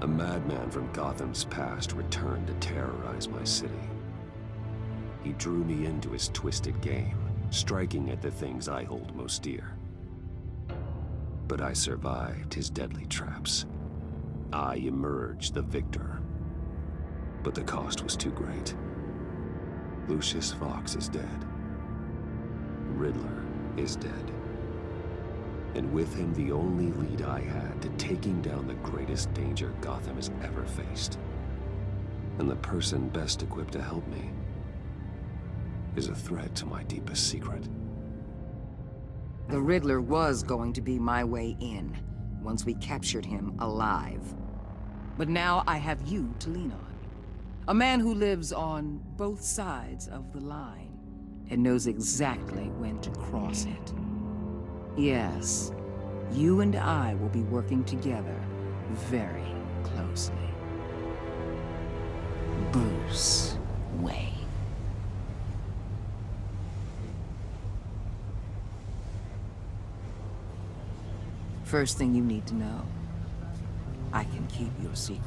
A madman from Gotham's past returned to terrorize my city. He drew me into his twisted game, striking at the things I hold most dear. But I survived his deadly traps. I emerged the victor. But the cost was too great. Lucius Fox is dead. Riddler is dead. And with him, the only lead I had to taking down the greatest danger Gotham has ever faced. And the person best equipped to help me is a threat to my deepest secret. The Riddler was going to be my way in, once we captured him alive. But now I have you to lean on. A man who lives on both sides of the line, and knows exactly when to cross it. Yes, you and I will be working together very closely. Bruce Wayne. First thing you need to know, I can keep your secret.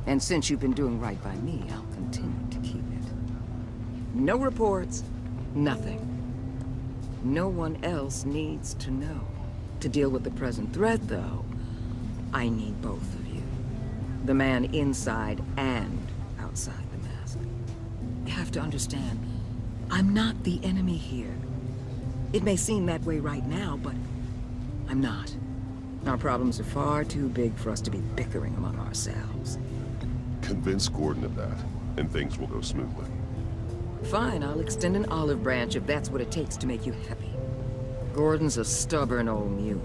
And since you've been doing right by me, I'll continue to keep it. No reports, nothing. No one else needs to know. To deal with the present threat, though, I need both of you. The man inside and outside the mask. You have to understand, I'm not the enemy here. It may seem that way right now, but I'm not. Our problems are far too big for us to be bickering among ourselves. Convince Gordon of that, and things will go smoothly. Fine, I'll extend an olive branch if that's what it takes to make you happy. Gordon's a stubborn old mule,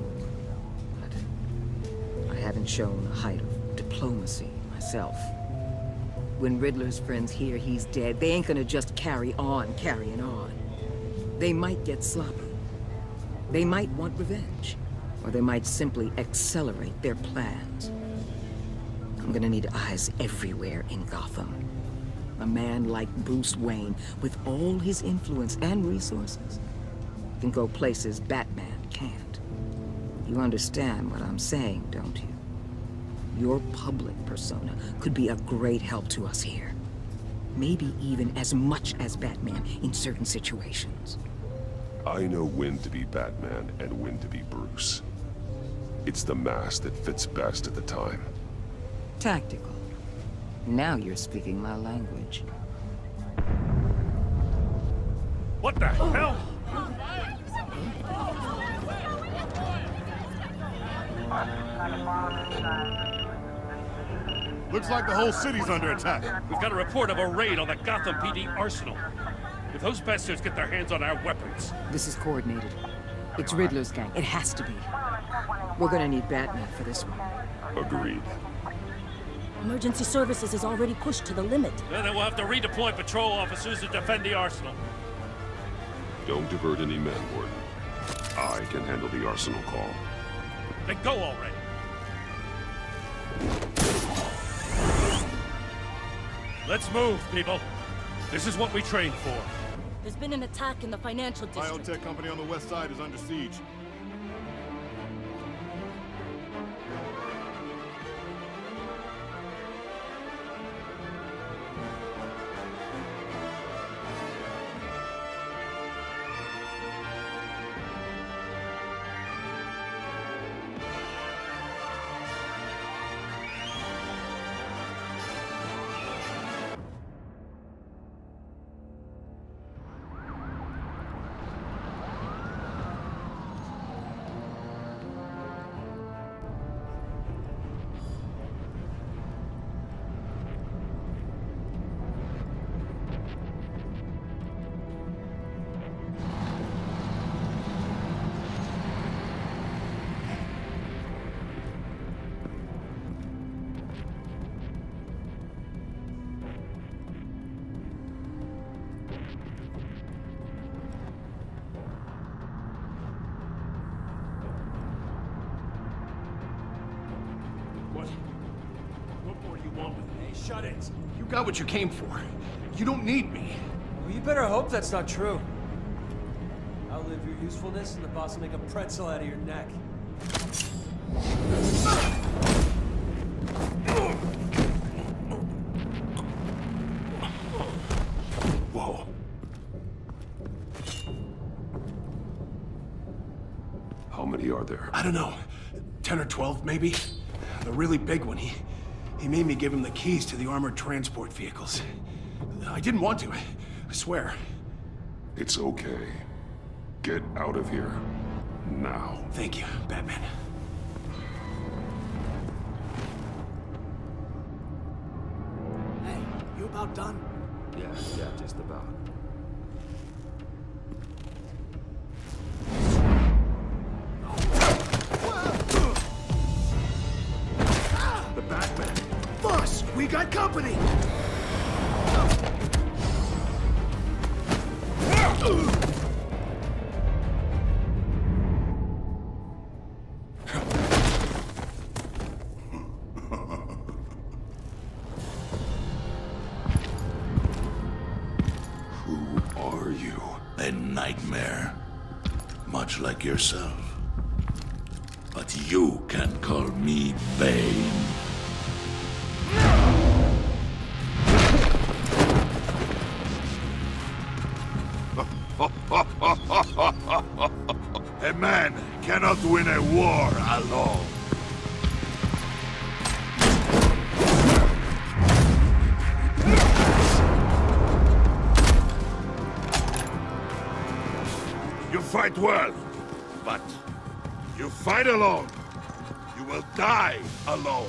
but I haven't shown a height of diplomacy myself. When Riddler's friends hear he's dead, they ain't gonna just carry on carrying on. They might get sloppy. They might want revenge, or they might simply accelerate their plans. I'm gonna need eyes everywhere in Gotham. A man like Bruce Wayne, with all his influence and resources, can go places Batman can't. You understand what I'm saying, don't you? Your public persona could be a great help to us here. Maybe even as much as Batman in certain situations. I know when to be Batman and when to be Bruce. It's the mask that fits best at the time. Tactical. Now you're speaking my language. What the hell? Looks like the whole city's under attack. We've got a report of a raid on the Gotham PD arsenal. If those bastards get their hands on our weapons... This is coordinated. It's Riddler's gang. It has to be. We're gonna need Batman for this one. Agreed. Emergency services is already pushed to the limit. Then we'll have to redeploy patrol officers to defend the arsenal. Don't divert any men, Gordon. I can handle the arsenal call. Then go already. Let's move, people. This is what we trained for. There's been an attack in the financial district. Biotech company on the west side is under siege. What more do you want with me? Shut it. You got what you came for. You don't need me. Well, you better hope that's not true. Outlive your usefulness and the boss will make a pretzel out of your neck. How many are there? I don't know. 10 or 12, maybe? The really big one, he made me give him the keys to the armored transport vehicles. I didn't want to, I swear. It's okay. Get out of here. Now. Thank you, Batman. Hey, you about done? Yeah, just about. The Batman! Boss, we got company! Who are you? A nightmare, much like yourself. But you can call me Bane. A man cannot win a war alone. You fight well, but you fight alone. You will die alone.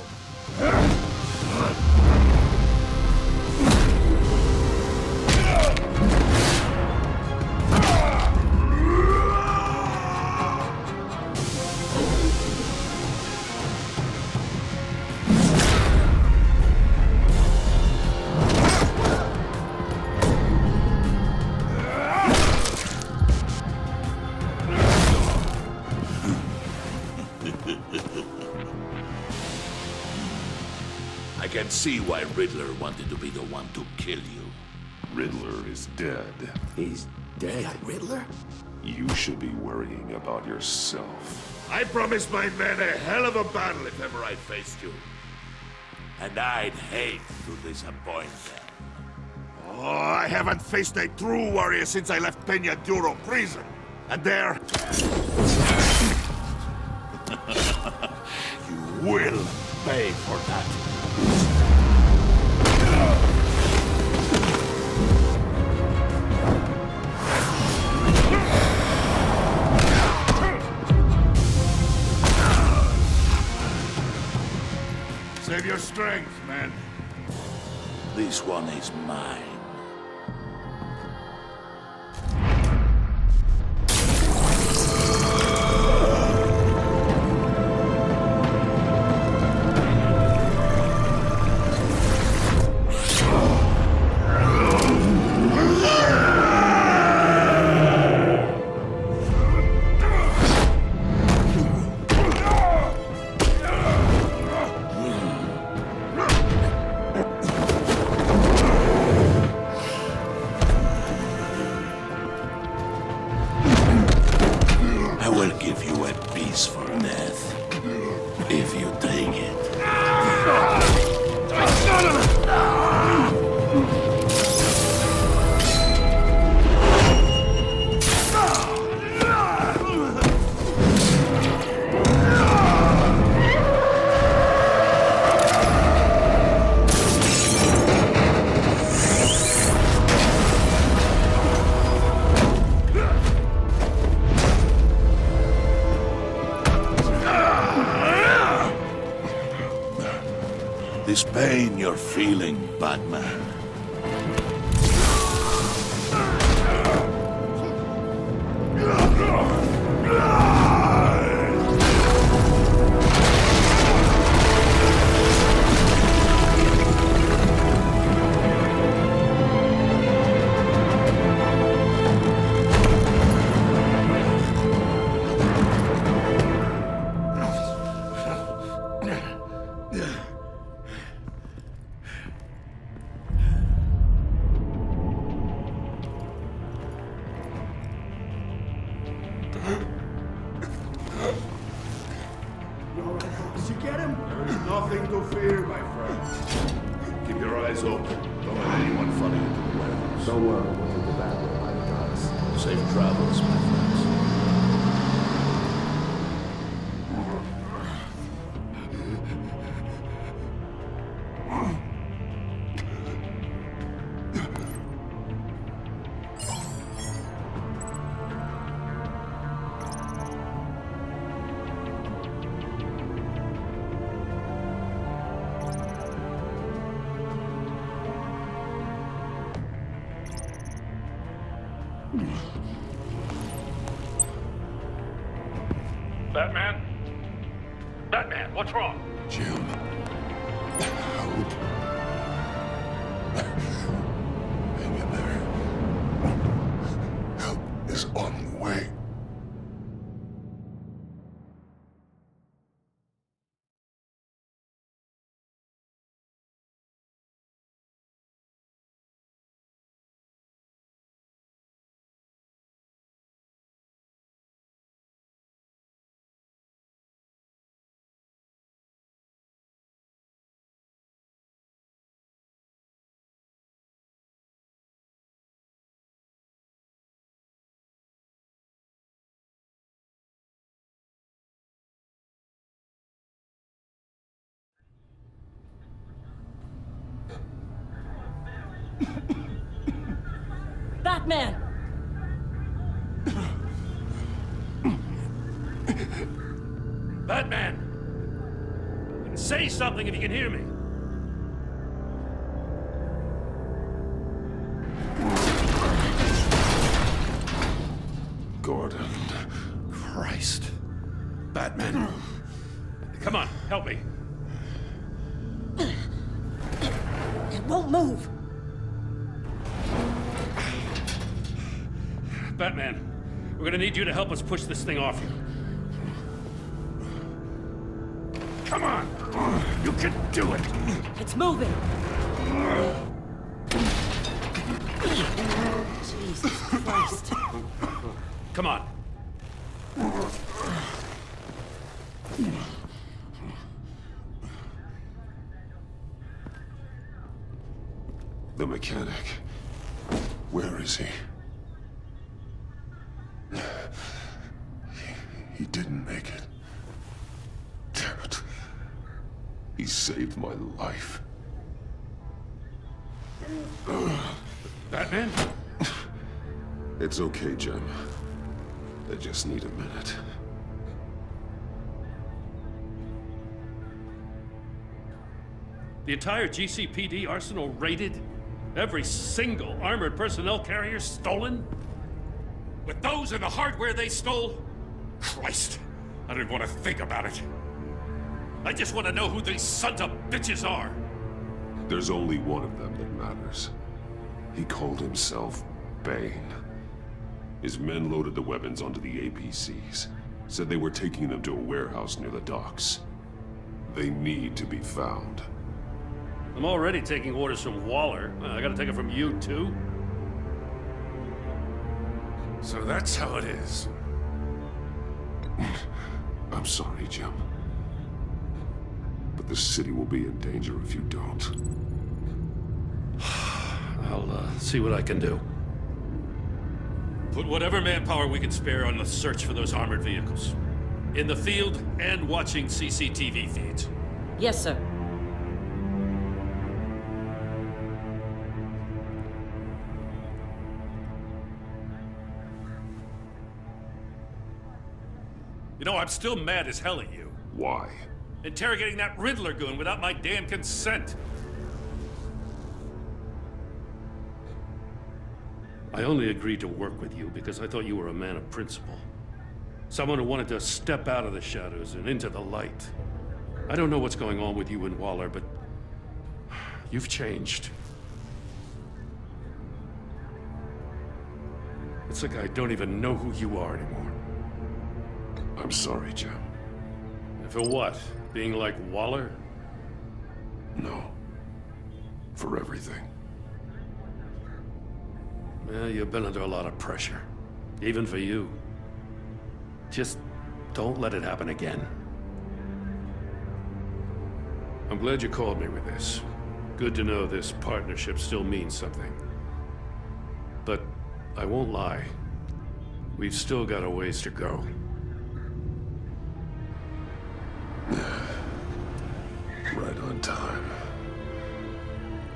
I can see why Riddler wanted to be the one to kill you. Riddler is dead. He's dead. Riddler? You should be worrying about yourself. I promised my men a hell of a battle if ever I faced you. And I'd hate to disappoint them. Oh, I haven't faced a true warrior since I left Peña Duro prison. And there... you will pay for that. Save your strength, man. This one is mine. I will give you a peaceful death, if you take it. This pain you're feeling, Batman. Did you get him? There is nothing to fear, my friend. Keep your eyes open. Don't let anyone follow you to the warehouse. Don't worry, we'll get the Batman by the gods. Safe travels, my friends. Batman? Batman, what's wrong? Jim. Help. Hang in there. Help is on the way. Batman! Batman! Say something if you can hear me. Gordon. Christ. Batman. Come on, help me. It won't move! Batman, we're gonna need you to help us push this thing off you. Come on! You can do it! It's moving! Jesus Christ. Come on. The mechanic. Where is he? He didn't make it. Damn it. He saved my life. Batman? It's okay, Jim. I just need a minute. The entire GCPD arsenal raided? Every single armored personnel carrier stolen? With those and the hardware they stole? Christ, I don't want to think about it. I just want to know who these sons of bitches are. There's only one of them that matters. He called himself Bane. His men loaded the weapons onto the APCs. Said they were taking them to a warehouse near the docks. They need to be found. I'm already taking orders from Waller. I gotta take it from you, too? So that's how it is. I'm sorry, Jim. But the city will be in danger if you don't. I'll see what I can do. Put whatever manpower we can spare on the search for those armored vehicles. In the field and watching CCTV feeds. Yes, sir. You know, I'm still mad as hell at you. Why? Interrogating that Riddler goon without my damn consent. I only agreed to work with you because I thought you were a man of principle. Someone who wanted to step out of the shadows and into the light. I don't know what's going on with you and Waller, but you've changed. It's like I don't even know who you are anymore. I'm sorry, Jim. And for what? Being like Waller? No. For everything. Well, you've been under a lot of pressure. Even for you. Just don't let it happen again. I'm glad you called me with this. Good to know this partnership still means something. But I won't lie. We've still got a ways to go. Right on time.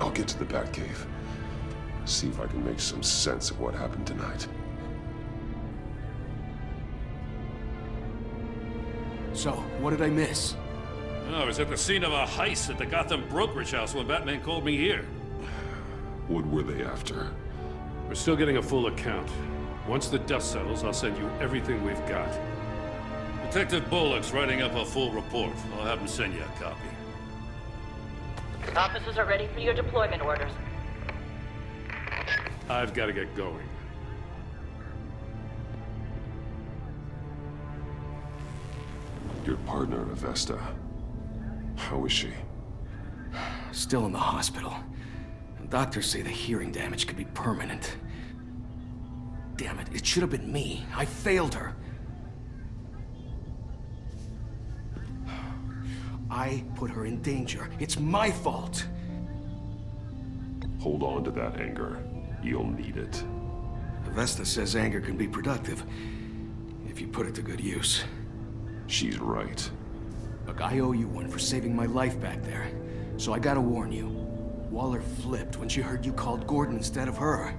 I'll get to the Batcave. See if I can make some sense of what happened tonight. So, what did I miss? I was at the scene of a heist at the Gotham brokerage house when Batman called me here. What were they after? We're still getting a full account. Once the dust settles, I'll send you everything we've got. Detective Bullock's writing up a full report. I'll have him send you a copy. Officers are ready for your deployment orders. I've got to get going. Your partner, Avesta. How is she? Still in the hospital. Doctors say the hearing damage could be permanent. Damn it, it should have been me. I failed her. I put her in danger. It's my fault. Hold on to that anger. You'll need it. Avesta says anger can be productive, if you put it to good use. She's right. Look, I owe you one for saving my life back there. So I gotta warn you. Waller flipped when she heard you called Gordon instead of her.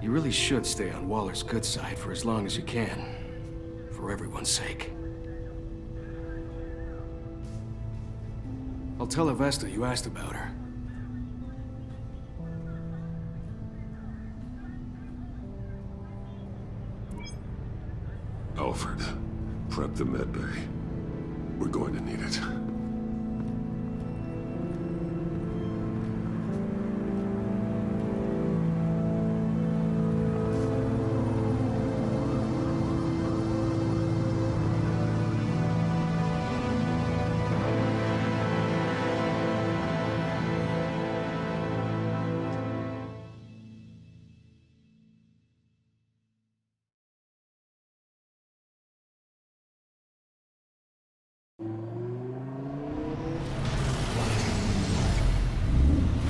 You really should stay on Waller's good side for as long as you can. For everyone's sake. I'll tell Avesta you asked about her. Alfred, prep the med bay. We're going to need it.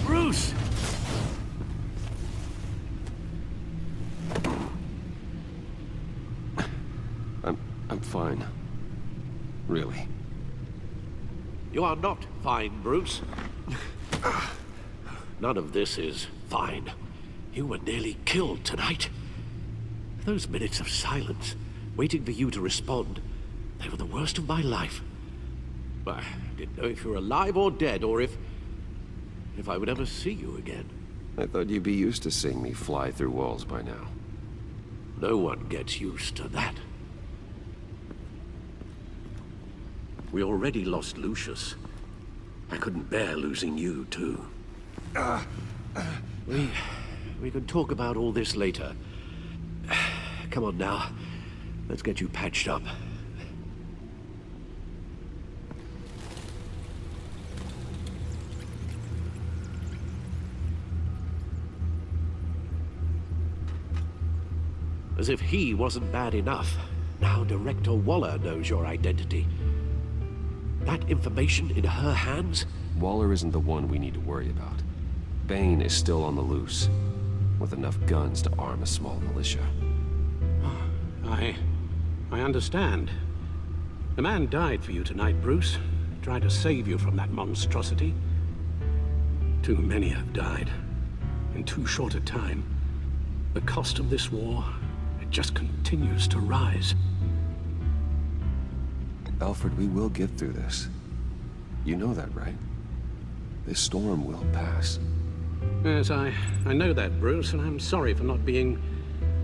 Bruce! I'm fine. Really. You are not fine, Bruce. None of this is fine. You were nearly killed tonight. Those minutes of silence, waiting for you to respond, they were the worst of my life. I didn't know if you were alive or dead, or if I would ever see you again. I thought you'd be used to seeing me fly through walls by now. No one gets used to that. We already lost Lucius. I couldn't bear losing you, too. We can talk about all this later. Come on now. Let's get you patched up. As if he wasn't bad enough. Now Director Waller knows your identity. That information in her hands? Waller isn't the one we need to worry about. Bane is still on the loose, with enough guns to arm a small militia. I understand. The man died for you tonight, Bruce. Tried to save you from that monstrosity. Too many have died. In too short a time. The cost of this war, it just continues to rise. Alfred, we will get through this. You know that, right? This storm will pass. Yes, I know that, Bruce, and I'm sorry for not being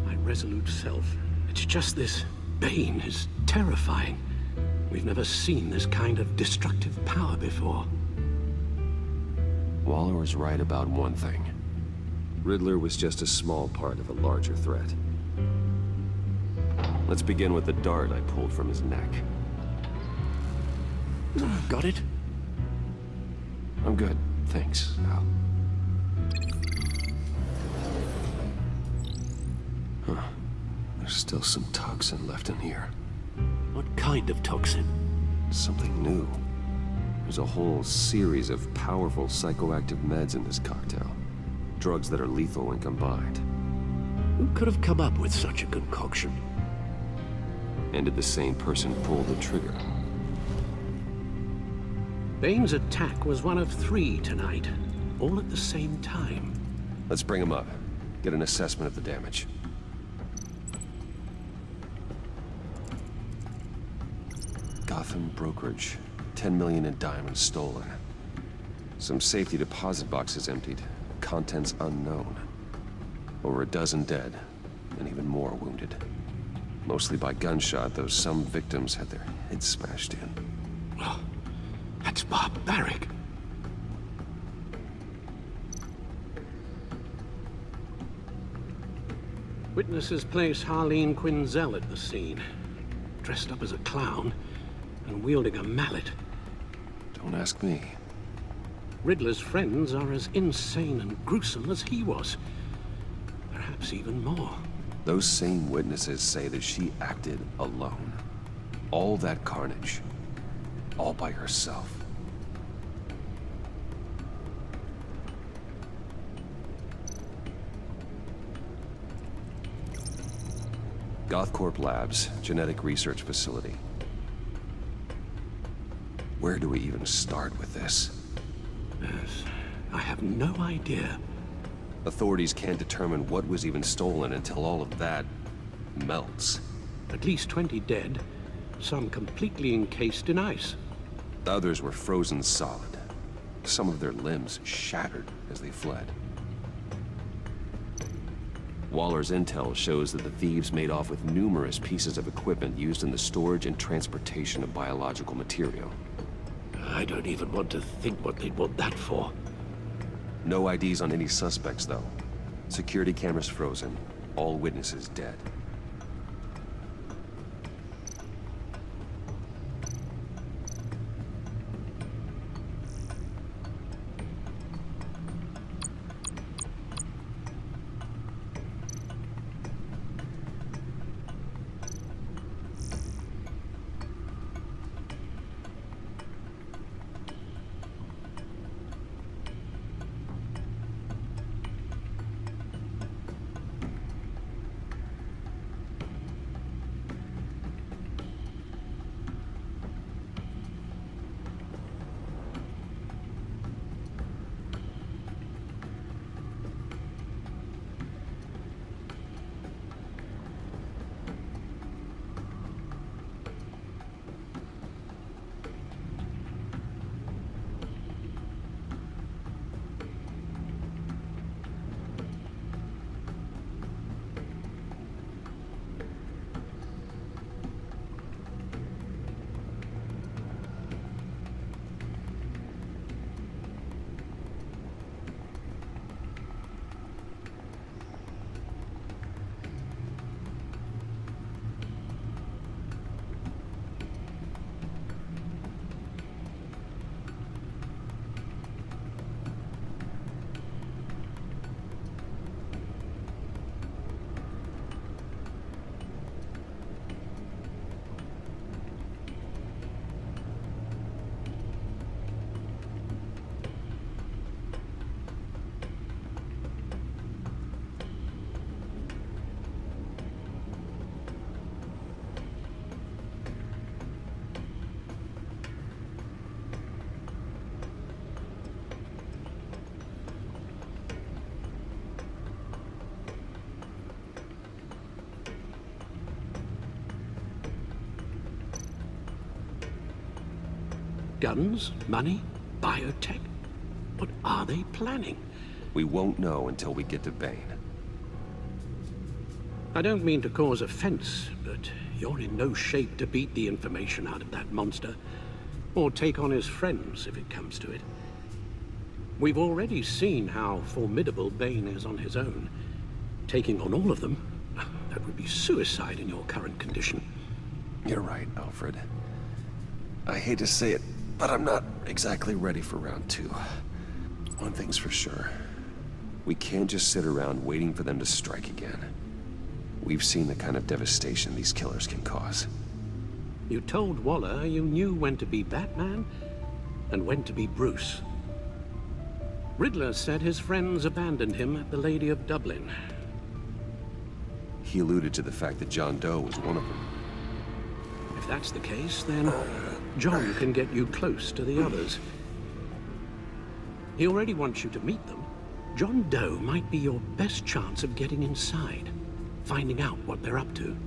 my resolute self. It's just this Bane is terrifying. We've never seen this kind of destructive power before. Waller was right about one thing. Riddler was just a small part of a larger threat. Let's begin with the dart I pulled from his neck. Got it? I'm good, thanks, Al. Huh. There's still some toxin left in here. What kind of toxin? Something new. There's a whole series of powerful psychoactive meds in this cocktail. Drugs that are lethal when combined. Who could have come up with such a concoction? And did the same person pull the trigger? Bane's attack was one of 3 tonight, all at the same time. Let's bring him up. Get an assessment of the damage. Gotham brokerage. 10 million in diamonds stolen. Some safety deposit boxes emptied. Contents unknown. Over a dozen dead, and even more wounded. Mostly by gunshot, though some victims had their heads smashed in. Well, that's barbaric. Witnesses place Harleen Quinzel at the scene, dressed up as a clown and wielding a mallet. Don't ask me. Riddler's friends are as insane and gruesome as he was. Perhaps even more. Those same witnesses say that she acted alone. All that carnage. All by herself. Gothcorp Labs, genetic research facility. Where do we even start with this? Yes, I have no idea. Authorities can't determine what was even stolen until all of that melts. At least 20 dead, some completely encased in ice. The others were frozen solid. Some of their limbs shattered as they fled. Waller's intel shows that the thieves made off with numerous pieces of equipment used in the storage and transportation of biological material. I don't even want to think what they'd want that for. No IDs on any suspects, though. Security cameras frozen. All witnesses dead. Guns? Money? Biotech? What are they planning? We won't know until we get to Bane. I don't mean to cause offense, but you're in no shape to beat the information out of that monster, or take on his friends if it comes to it. We've already seen how formidable Bane is on his own. Taking on all of them, that would be suicide in your current condition. You're right, Alfred. I hate to say it, but I'm not exactly ready for round 2. One thing's for sure. We can't just sit around waiting for them to strike again. We've seen the kind of devastation these killers can cause. You told Waller you knew when to be Batman and when to be Bruce. Riddler said his friends abandoned him at the Lady of Dublin. He alluded to the fact that John Doe was one of them. If that's the case, then John can get you close to the others. He already wants you to meet them. John Doe might be your best chance of getting inside, finding out what they're up to.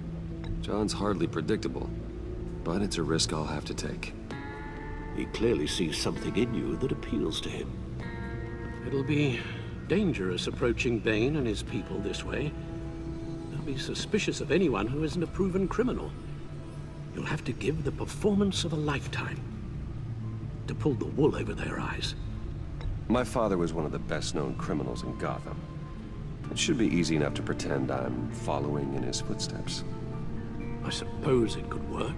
John's hardly predictable, but it's a risk I'll have to take. He clearly sees something in you that appeals to him. It'll be dangerous approaching Bane and his people this way. They'll be suspicious of anyone who isn't a proven criminal. You'll have to give the performance of a lifetime to pull the wool over their eyes. My father was one of the best-known criminals in Gotham. It should be easy enough to pretend I'm following in his footsteps. I suppose it could work.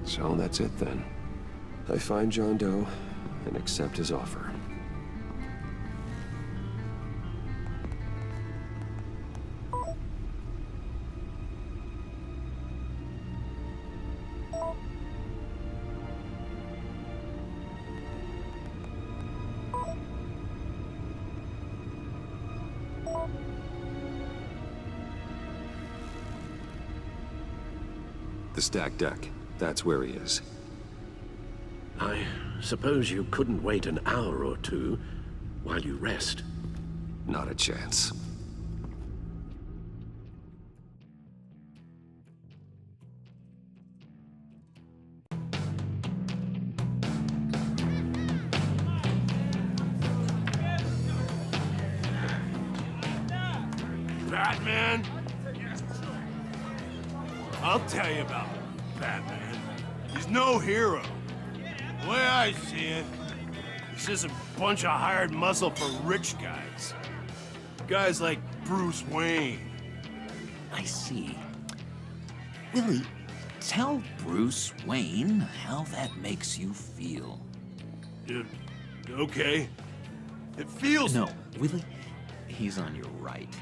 So that's it then. I find John Doe and accept his offer. The stacked deck. That's where he is. I suppose you couldn't wait an hour or two while you rest. Not a chance. Batman? I'll tell you about Batman. He's no hero. The way I see it, he's just a bunch of hired muscle for rich guys. Guys like Bruce Wayne. I see. Willie, tell Bruce Wayne how that makes you feel. Okay. It feels... No, Willie, he's on your right.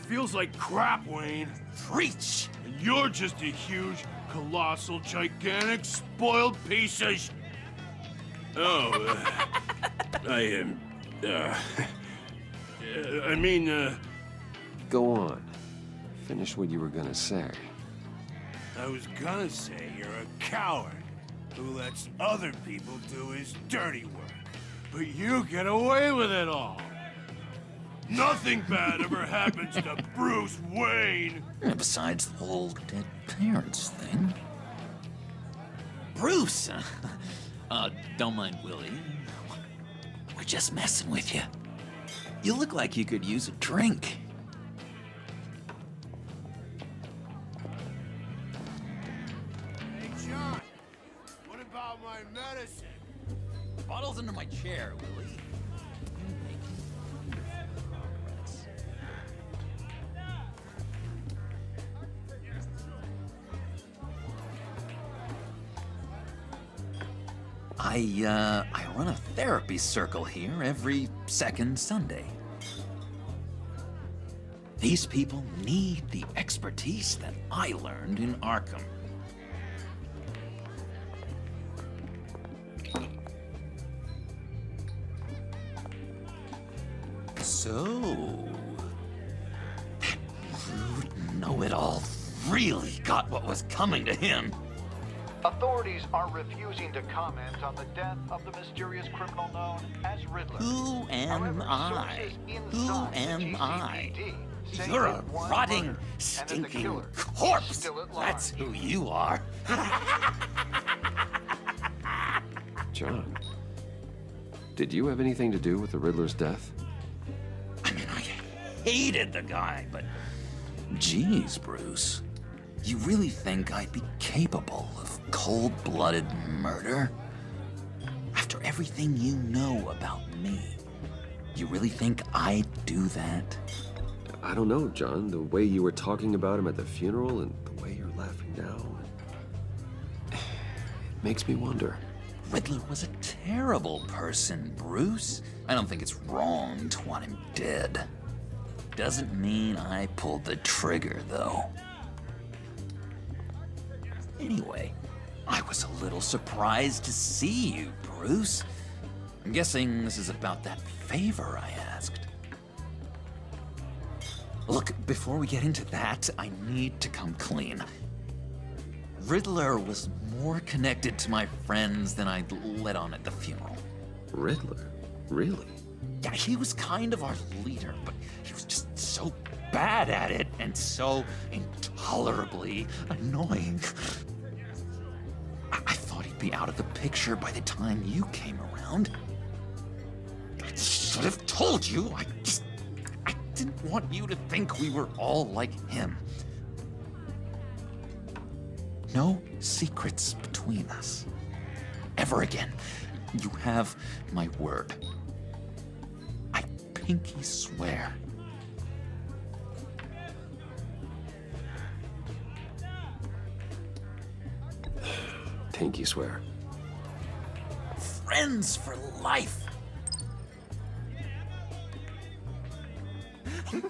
Feels like crap, Wayne. Preach! And you're just a huge, colossal, gigantic, spoiled piece of sh... Oh, I am... I mean, Go on. Finish what you were gonna say. I was gonna say you're a coward who lets other people do his dirty work. But you get away with it all. Nothing bad ever happens to Bruce Wayne. Besides the whole dead parents thing. Bruce! Don't mind Willie. We're just messing with you. You look like you could use a drink. Hey, John. What about my medicine? Bottle's under my chair, Willie. I run a therapy circle here every second Sunday. These people need the expertise that I learned in Arkham. So, that rude know-it-all really got what was coming to him. Authorities are refusing to comment on the death of the mysterious criminal known as Riddler. Who am I? Who am I? You're a rotting, stinking corpse. That's who you are. John, did you have anything to do with the Riddler's death? I mean, I hated the guy, but geez, Bruce. You really think I'd be capable of cold-blooded murder? After everything you know about me, you really think I'd do that? I don't know, John. The way you were talking about him at the funeral and the way you're laughing now... It makes me wonder. Riddler was a terrible person, Bruce. I don't think it's wrong to want him dead. Doesn't mean I pulled the trigger, though. Anyway, I was a little surprised to see you, Bruce. I'm guessing this is about that favor I asked. Look, before we get into that, I need to come clean. Riddler was more connected to my friends than I'd let on at the funeral. Riddler? Really? Yeah, he was kind of our leader, but he was just so bad at it and so intolerably annoying. I thought he'd be out of the picture by the time you came around. I should have told you. I didn't want you to think we were all like him. No secrets between us. Ever again. You have my word. I pinky swear. Pinky swear. Friends for life. All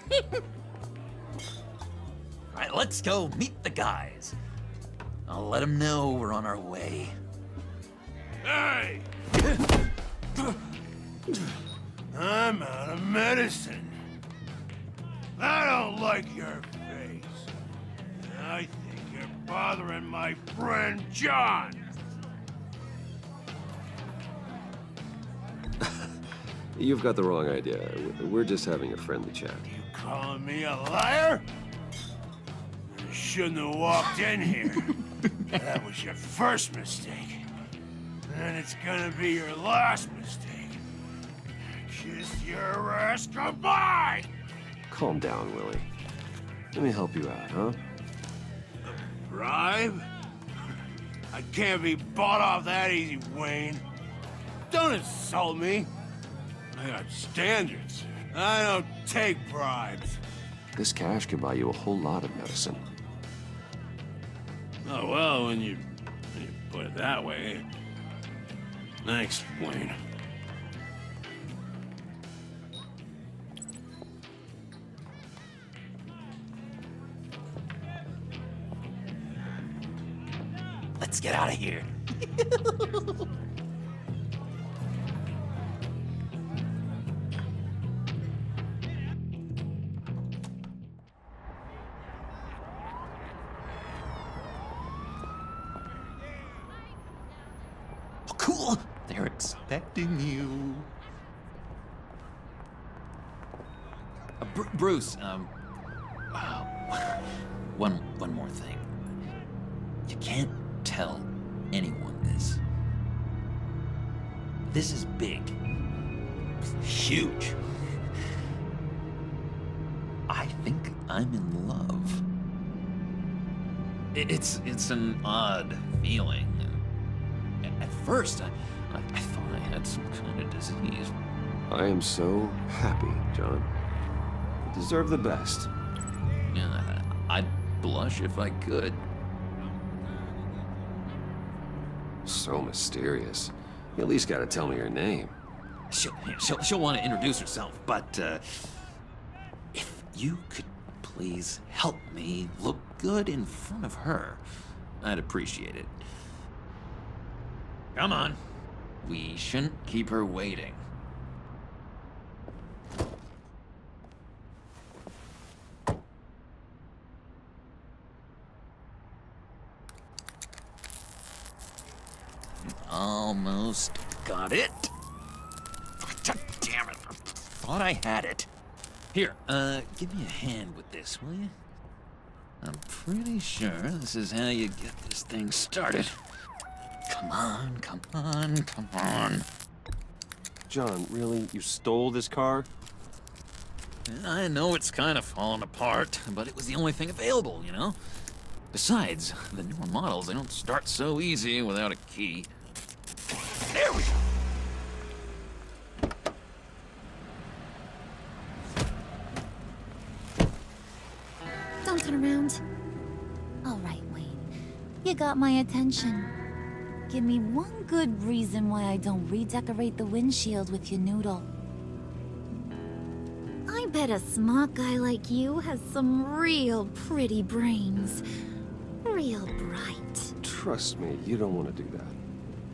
right, let's go meet the guys. I'll let them know we're on our way. Hey! I'm out of medicine. I don't like your face. I think you're bothering my friend John. You've got the wrong idea. We're just having a friendly chat. You calling me a liar? You shouldn't have walked in here. That was your first mistake. And it's gonna be your last mistake. Kiss your ass goodbye! Calm down, Willie. Let me help you out, huh? A bribe? I can't be bought off that easy, Wayne. Don't insult me. I got standards. I don't take bribes. This cash could buy you a whole lot of medicine. Oh, well, when you put it that way. Thanks, Wayne. Let's get out of here. Oh, cool. They're expecting you. Bruce, one more thing. You can't tell anyone this. This is big. Huge. I think I'm in love. It's an odd feeling. At first, I thought I had some kind of disease. I am so happy, John. You deserve the best. Yeah, I'd blush if I could. So mysterious. You at least gotta tell me your name. She'll want to introduce herself, but if you could please help me look good in front of her, I'd appreciate it. Come on. We shouldn't keep her waiting. Almost got it. God damn it. I thought I had it. Here, give me a hand with this, will you? I'm pretty sure this is how you get this thing started. Come on, come on, come on. John, really? You stole this car? I know it's kind of falling apart, but it was the only thing available, you know? Besides, the newer models, they don't start so easy without a key. There we go. Don't turn around. All right, Wayne. You got my attention. Give me one good reason why I don't redecorate the windshield with your noodle. I bet a smart guy like you has some real pretty brains. Real bright. Trust me, you don't want to do that.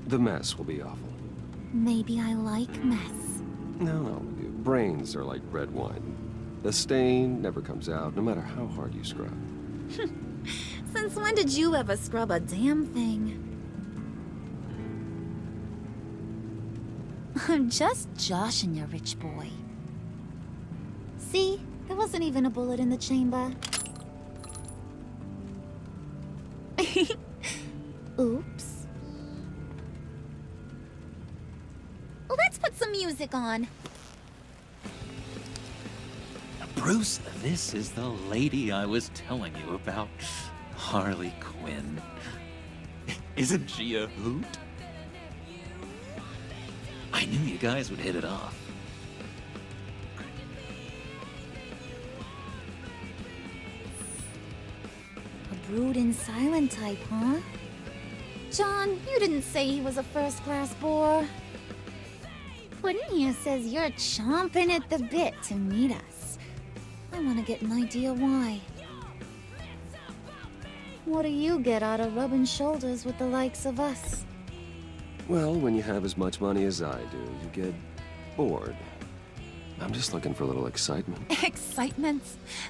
The mess will be awful. Maybe I like mess. No, brains are like red wine. The stain never comes out, no matter how hard you scrub. Since when did you ever scrub a damn thing? I'm just joshing you, rich boy. See? There wasn't even a bullet in the chamber. Oops. Let's put some music on. Bruce, this is the lady I was telling you about. Harley Quinn. Isn't she a hoot? I knew you guys would hit it off. A brooding, silent type, huh? John, you didn't say he was a first-class bore. Puddin' here says you're chomping at the bit to meet us. I want to get an idea why. What do you get out of rubbing shoulders with the likes of us? Well, when you have as much money as I do, you get bored. I'm just looking for a little excitement. Excitement?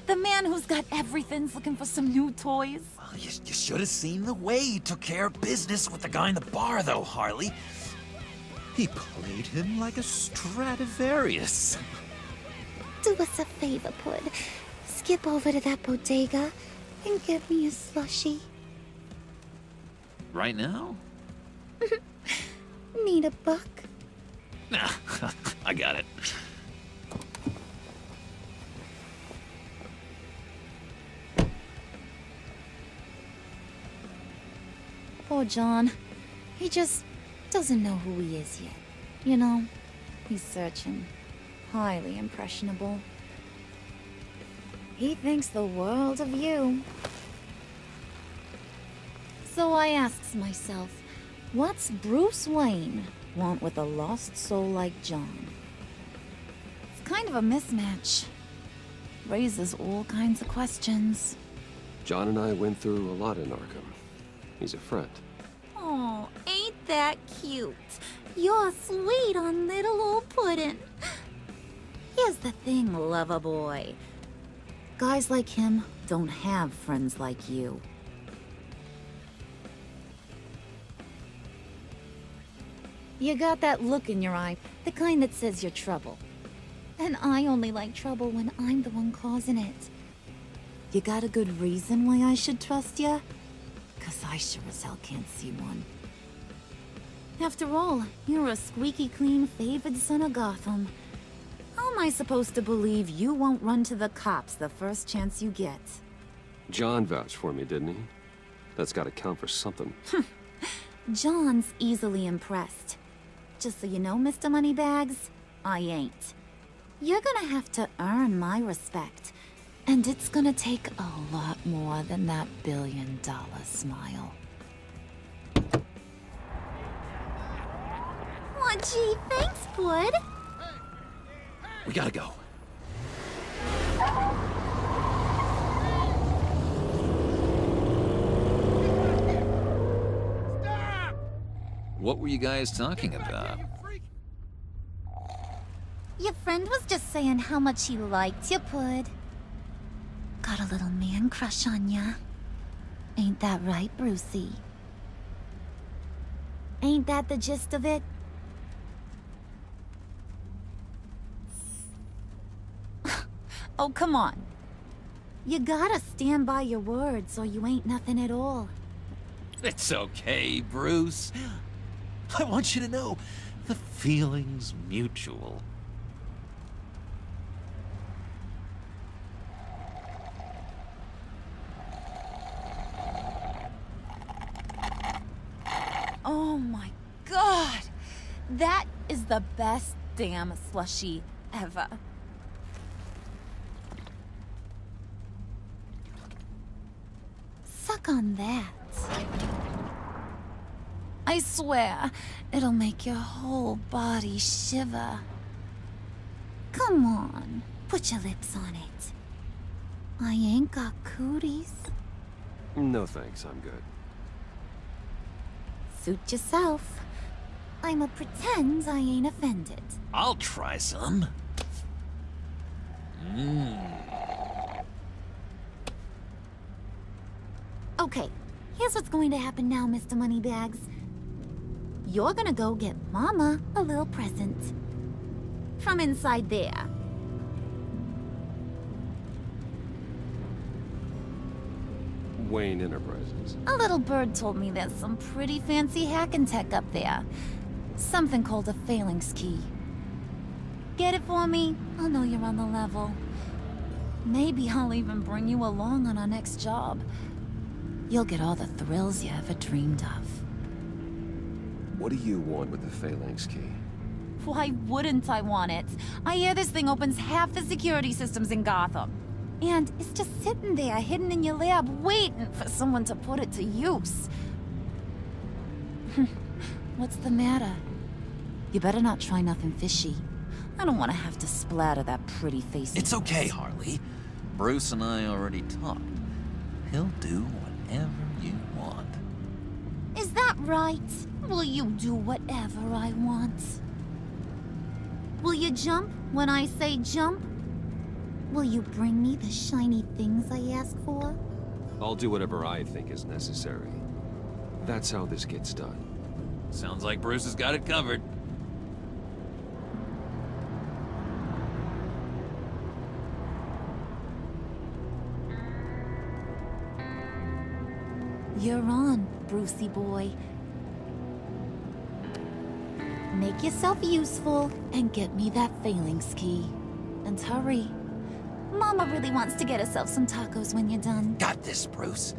The man who's got everything's looking for some new toys? Well, you should have seen the way he took care of business with the guy in the bar, though, Harley. He played him like a Stradivarius. Do us a favor, Pud. Skip over to that bodega and get me a slushie. Right now? Need a buck? Nah, I got it. Poor John. He just doesn't know who he is yet. You know, he's searching. Highly impressionable. He thinks the world of you. So I asks myself, what's Bruce Wayne want with a lost soul like John? It's kind of a mismatch. Raises all kinds of questions. John and I went through a lot in Arkham. He's a friend. Oh, ain't that cute? You're sweet on little old Puddin'. Here's the thing, lover boy. Guys like him don't have friends like you. You got that look in your eye, the kind that says you're trouble. And I only like trouble when I'm the one causing it. You got a good reason why I should trust you? 'Cause I sure as hell can't see one. After all, you're a squeaky clean favored son of Gotham. How am I supposed to believe you won't run to the cops the first chance you get? John vouched for me, didn't he? That's gotta count for something. John's easily impressed. Just so you know, Mr. Moneybags, I ain't. You're gonna have to earn my respect. And it's gonna take a lot more than that billion-dollar smile. Aw, gee, thanks, Bud. We gotta go. What were you guys talking about? Your friend was just saying how much he liked you, Pud. Got a little man crush on ya. Ain't that right, Brucey? Ain't that the gist of it? Oh, come on. You gotta stand by your words or you ain't nothing at all. It's okay, Bruce. I want you to know the feeling's mutual. Oh my god! That is the best damn slushie ever. Suck on that. I swear, it'll make your whole body shiver. Come on, put your lips on it. I ain't got cooties. No thanks, I'm good. Suit yourself. I'ma pretend I ain't offended. I'll try some. Okay, here's what's going to happen now, Mr. Moneybags. You're gonna go get Mama a little present. From inside there. Wayne Enterprises. A little bird told me there's some pretty fancy hacking tech up there. Something called a phalanx key. Get it for me? I'll know you're on the level. Maybe I'll even bring you along on our next job. You'll get all the thrills you ever dreamed of. What do you want with the Phalanx key? Why wouldn't I want it? I hear this thing opens half the security systems in Gotham. And it's just sitting there, hidden in your lab, waiting for someone to put it to use. What's the matter? You better not try nothing fishy. I don't want to have to splatter that pretty face. It's okay, Harley. Bruce and I already talked. He'll do whatever you want. Is that right? Will you do whatever I want? Will you jump when I say jump? Will you bring me the shiny things I ask for? I'll do whatever I think is necessary. That's how this gets done. Sounds like Bruce has got it covered. You're on, Brucey boy. Make yourself useful and get me that Phalanx key. And hurry. Mama really wants to get herself some tacos when you're done. Got this, Bruce.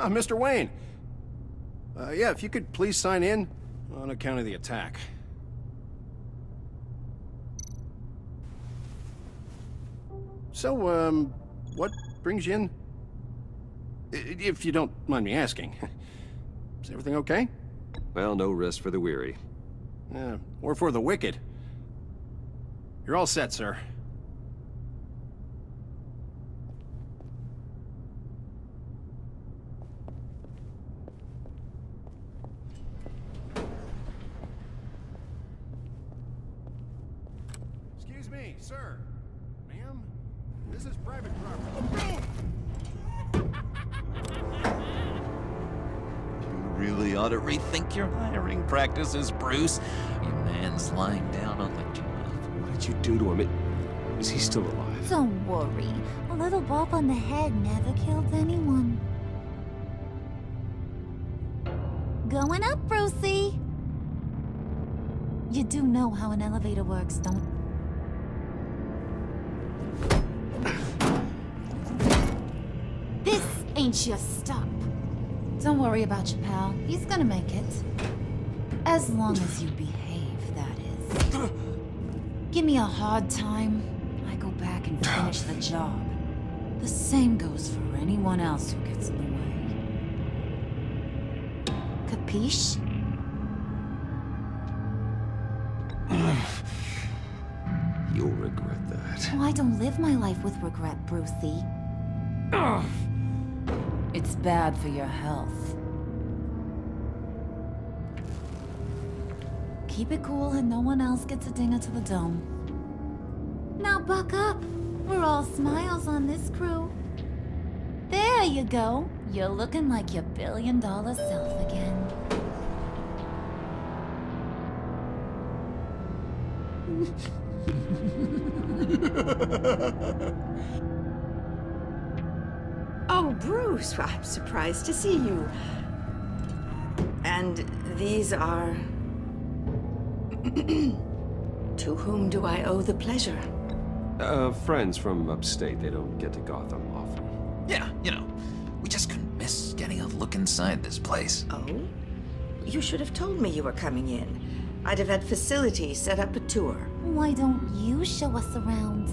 Mr. Wayne. Yeah, if you could please sign in on account of the attack. So, what brings you in? If you don't mind me asking. Is everything okay? Well, no rest for the weary. Or for the wicked. You're all set, sir. Excuse me, sir. Ma'am? This is private property. You really ought to rethink your hiring practices, Bruce. Your man's lying down on the job. What did you do to him? Is he still alive? Don't worry. A little bump on the head never killed anyone. Going up, Brucey. You do know how an elevator works, don't you? This ain't your stop. Don't worry about your pal. He's gonna make it. As long as you behave, that is. Give me a hard time, I go back and finish the job. The same goes for anyone else who gets in the way. Capiche? You'll regret that. Oh, I don't live my life with regret, Brucey. It's bad for your health. Keep it cool and no one else gets a dinger to the dome. Now buck up. We're all smiles on this crew. There you go. You're looking like your billion-dollar self again. Oh, Bruce, well, I'm surprised to see you. And these are... To whom do I owe the pleasure? Friends from upstate. They don't get to Gotham often. Yeah, you know, we just couldn't miss getting a look inside this place. Oh? You should have told me you were coming in. I'd have had facilities set up a tour. Why don't you show us around?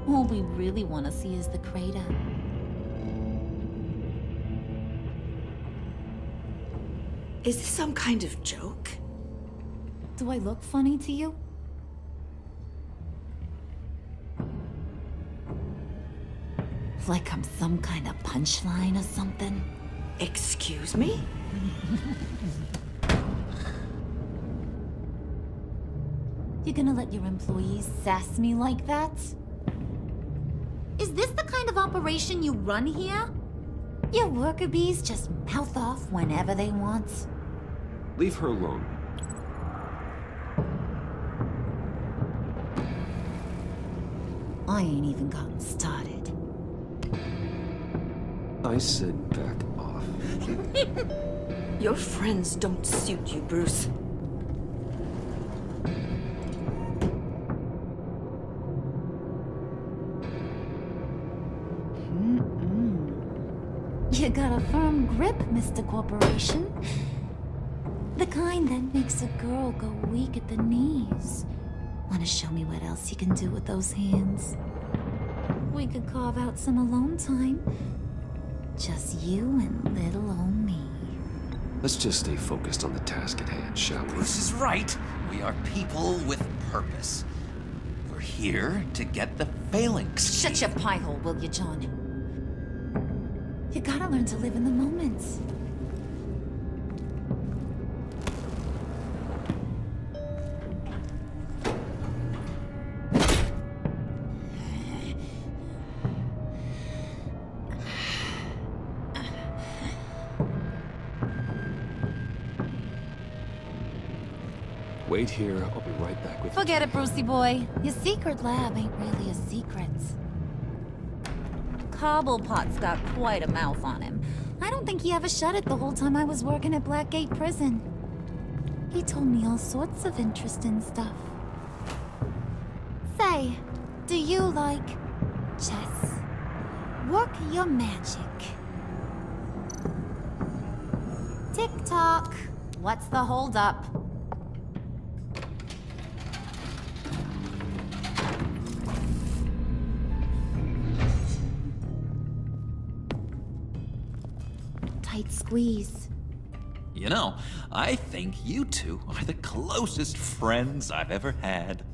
All we really want to see is the crater. Is this some kind of joke? Do I look funny to you? Like I'm some kind of punchline or something? Excuse me? You gonna let your employees sass me like that? Is this the kind of operation you run here? Your worker bees just mouth off whenever they want. Leave her alone. I ain't even gotten started. I said back off. Your friends don't suit you, Bruce. You got a firm grip, Mr. Corporation. The kind that makes a girl go weak at the knees. Wanna show me what else you can do with those hands? We could carve out some alone time. Just you and little old me. Let's just stay focused on the task at hand, shall we? Bruce is right. We are people with purpose. We're here to get the phalanx. Shut your pie hole, will you, John? You gotta learn to live in the moment. Wait here, I'll be right back with you. Forget it, Brucey boy. Your secret lab ain't really a secret. Cobblepot's got quite a mouth on him. I don't think he ever shut it the whole time I was working at Blackgate Prison. He told me all sorts of interesting stuff. Say, do you like chess? Work your magic. Tick-tock. What's the holdup? Tight squeeze. You know, I think you two are the closest friends I've ever had.